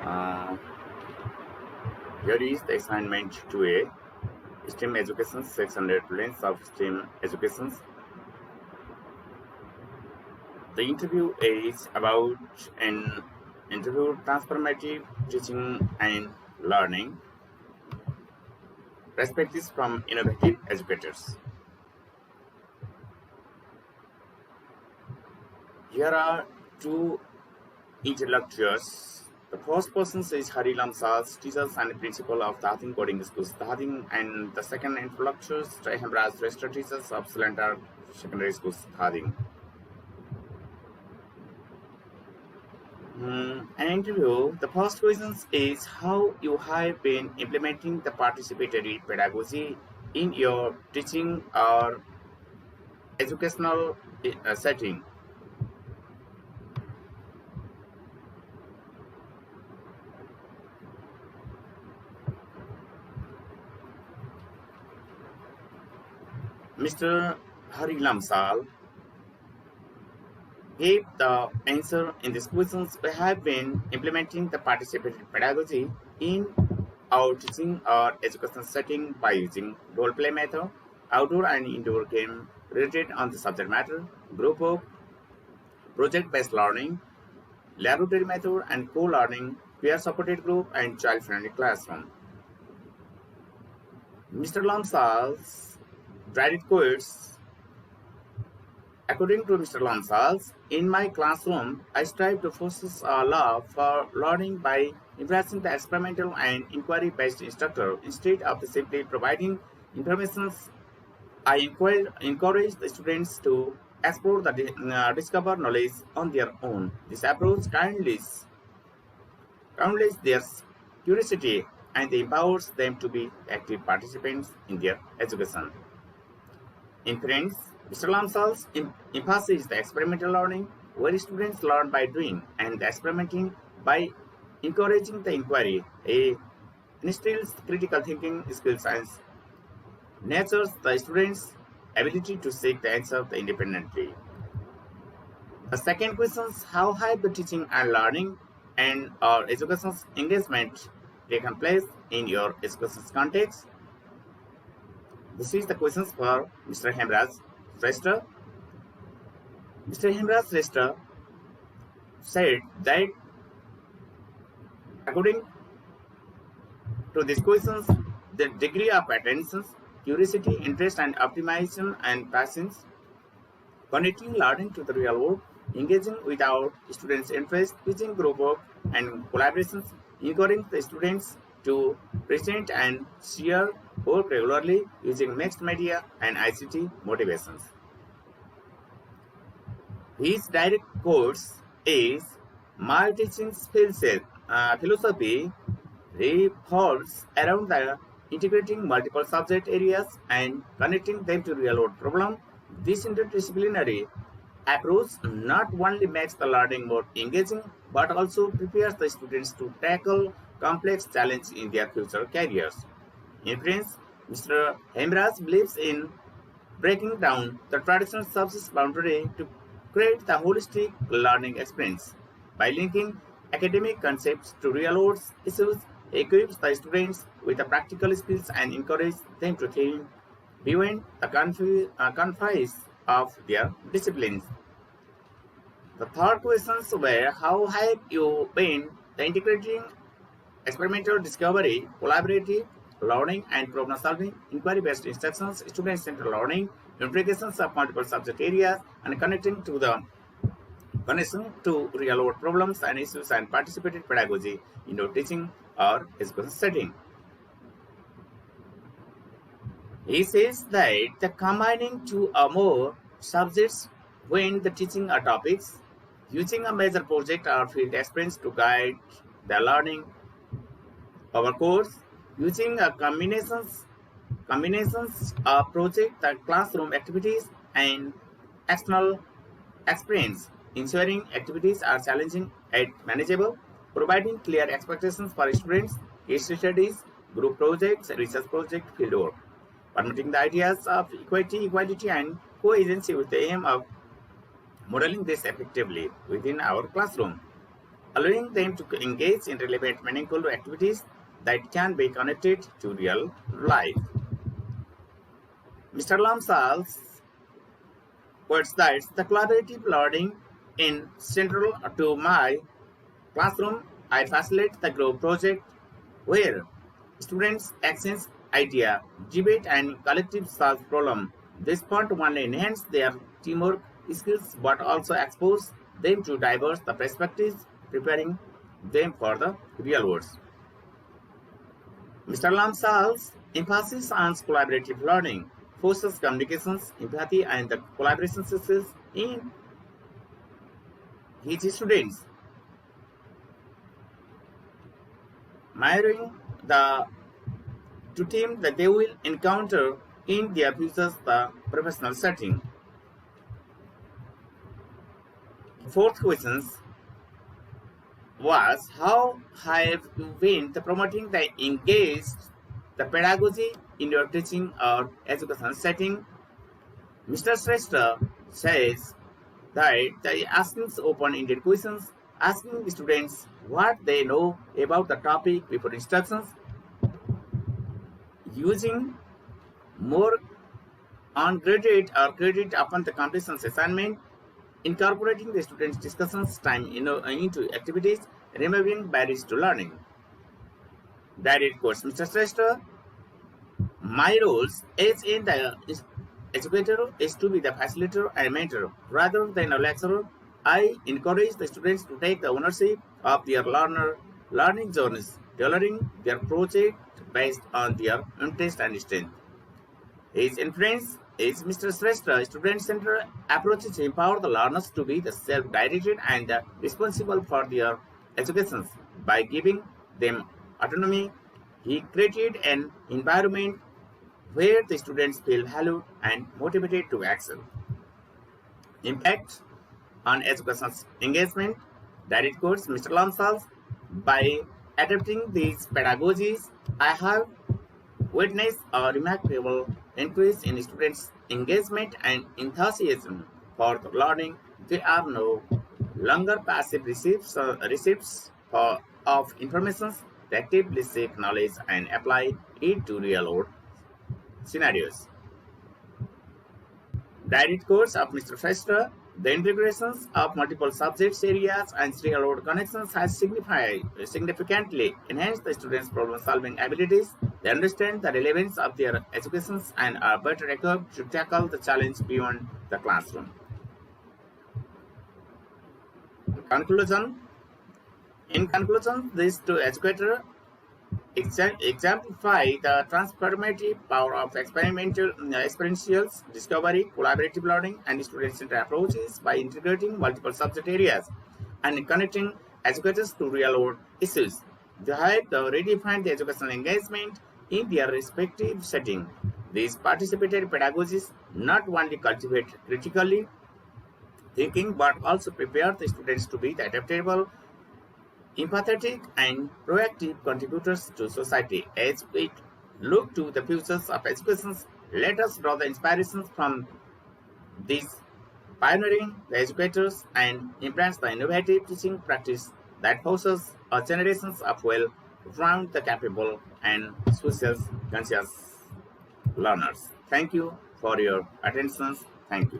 Uh, Here is the assignment 2A, STEM Education 600 Lengths of STEM Education. The interview is about an interview transformative teaching and learning perspectives from innovative educators. Here are two interlocutors. The first person is Hari Lamsas, teachers and principal of Tathing Coding Schools, Tathing, and the second interlocutor is Hemraj, registered teachers of Silantar Secondary Schools, Tathing. An interview. The first question is how you have been implementing the participatory pedagogy in your teaching or educational setting. Mr. Hari Lamsal gave the answer in these questions. We have been implementing the participatory pedagogy in our teaching or educational setting by using role play method, outdoor and indoor game related on the subject matter, group work, project-based learning, laboratory method and co-learning, peer-supported group and child-friendly classroom. Mr. Lamsal's direct quotes. According to Mr. Lamsals, in my classroom, I strive to foster a love for learning by embracing the experimental and inquiry-based instructor. Instead of simply providing information, I encourage the students to explore the discover knowledge on their own. This approach kindles their curiosity and empowers them to be active participants in their education. In Friends, Mr. Lamsals emphasizes the experimental learning, where students learn by doing and experimenting by encouraging the inquiry. He instills critical thinking skills and nurtures the students' ability to seek the answer independently. The second question is how have the teaching and learning and or education engagement taken place in your education context? This is the questions for Mr. Hemraj Rester. Mr. Hemraj Rester said that according to these questions, the degree of attention, curiosity, interest, and optimization and patience, connecting learning to the real world, engaging with our students' interest, teaching group work, and collaborations, encouraging the students to present and share work regularly using mixed media and ICT motivations. His direct course is My Teaching Philosophy revolves around the integrating multiple subject areas and connecting them to real-world problems. This interdisciplinary approach not only makes the learning more engaging, but also prepares the students to tackle complex challenges in their future careers. In Prince, Mr. Hemraj believes in breaking down the traditional subject boundary to create the holistic learning experience. By linking academic concepts to real-world issues, he equips the students with the practical skills and encourages them to think beyond the confines of their disciplines. The third questions were how have you been integrating experimental discovery, collaborative learning and problem solving, inquiry-based instructions, student-centered learning, integrations of multiple subject areas, and connecting to the connection to real-world problems and issues and participated pedagogy in your teaching or education setting. He says that the combining two or more subjects when the teaching are topics, using a major project or field experience to guide the learning of a course, using a combinations of project, the classroom activities, and external experience, ensuring activities are challenging and manageable, providing clear expectations for students, case studies, group projects, research project, fieldwork, permitting the ideas of equality, and co-agency with the aim of modeling this effectively within our classroom. allowing them to engage in relevant, meaningful activities that can be connected to real life. Mr. Lamsal's words that the collaborative learning in central to my classroom. I facilitate the group project where students exchange idea, debate, and collective solve problem. This part one enhance their teamwork skills, but also expose them to diverse the perspectives, preparing them for the real world. Mr. Lamsal's emphasis on collaborative learning forces communications, empathy, and the collaboration skills in his students, mirroring the to team that they will encounter in their future the professional setting. Fourth question was how have you been promoting the engaged the pedagogy in your teaching or education setting? Mr. Shrestha says that the asking open-ended questions, asking students what they know about the topic before instructions, using more on credit or credit upon the completion assignment, incorporating the students' discussions time into activities, removing barriers to learning. Direct course, Mr. Shrestha, my roles as in the educator is to be the facilitator and mentor rather than a lecturer. I encourage the students to take the ownership of their learning journeys, tailoring their project based on their interest and strength. His influence is Mr. Shrestha student-centered approach to empower the learners to be the self-directed and responsible for their education. By giving them autonomy, he created an environment where the students feel valued and motivated to excel. Impact on education engagement, direct course, Mr. Lamsal. By adapting these pedagogies, I have witnessed a remarkable increase in students' engagement and enthusiasm for learning. They are no longer passive recipients of information. They actively seek knowledge and apply it to real-world scenarios. Direct course of Mr. Fester, the integrations of multiple subjects areas and real-world connections has significantly enhanced the students' problem-solving abilities. They understand the relevance of their educations and are better equipped to tackle the challenge beyond the classroom. In conclusion, these two educators exemplify the transformative power of experiential discovery, collaborative learning, and student-centered approaches by integrating multiple subject areas and connecting educators to real-world issues. They have redefined the educational engagement in their respective setting. These participated pedagogies not only cultivate critically thinking but also prepare the students to be adaptable, empathetic, and proactive contributors to society. As we look to the futures of education, let us draw the inspirations from these pioneering the educators and embrace the innovative teaching practice that forces our generations of well-rounded, the capable, and social conscious learners. Thank you for your attention. Thank you.